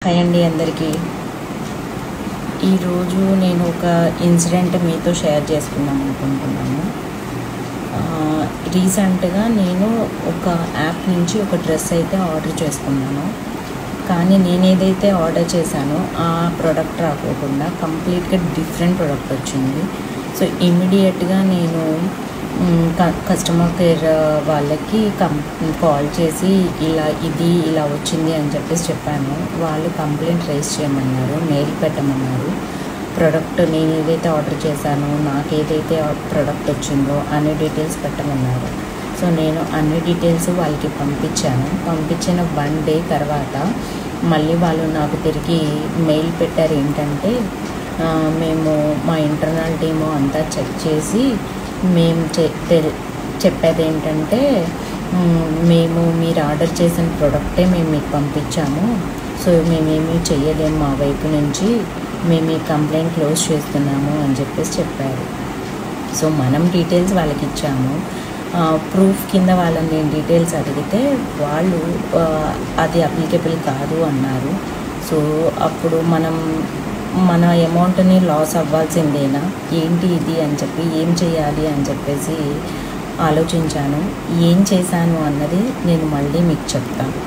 Hi అండి అందరికీ. ఈరోజు నేను ఒక ఇన్సిడెంట్ మీతో షేర్ చేసుకుందాం అనుకుంటున్నాను. రీసెంట్గా నేను ఒక యాప్ నుంచి ఒక డ్రెస్ అయితే ఆర్డర్ చేసుకున్నాను. కానీ నేను ఏదైతే ఆర్డర్ చేశానో ఆ ప్రోడక్ట్ రాకోకుండా కంప్లీట్గా డిఫరెంట్ ప్రోడక్ట్ వచ్చింది. సో ఇమీడియట్గా నేను కస్టమర్ కేర్ వాళ్ళకి కాల్ చేసి ఇలా వచ్చింది అని చెప్పాను. వాళ్ళు కంప్లైంట్ రైజ్ చేయమన్నారు, మెయిల్ పెట్టమన్నారు. ప్రోడక్ట్ నేను ఏదైతే ఆర్డర్ చేశానో నాకు ఏదైతే ప్రోడక్ట్ వచ్చిందో అన్ని డీటెయిల్స్ పెట్టమన్నారు. సో నేను అన్ని డీటెయిల్స్ వాళ్ళకి పంపించిన 1 డే తర్వాత మళ్ళీ వాళ్ళు నాకు తిరిగి మెయిల్ పెట్టారు. ఏంటంటే మేము మా ఇంటర్నల్ టీము అంతా చెక్ చేసి మేము చెప్పేది ఏంటంటే మేము మీరు ఆర్డర్ చేసిన ప్రోడక్టే మేము మీకు పంపించాము. సో మేమేమీ చెయ్యలేము, మా వైపు నుంచి మేము ఈ కంప్లైంట్ క్లోజ్ చేస్తున్నాము అని చెప్పారు. సో మనం డీటెయిల్స్ వాళ్ళకి ఇచ్చాము. ప్రూఫ్ కింద వాళ్ళని నేను డీటెయిల్స్ అడిగితే వాళ్ళు అది అప్లికేబుల్ కాదు అన్నారు. సో అప్పుడు మన అమౌంట్ని లాస్ అవ్వాల్సిందేనా ఏంటి ఇది అని ఏం చేయాలి అని ఆలోచించాను. ఏం చేశాను అన్నది నేను మళ్ళీ మీకు చెప్తాను.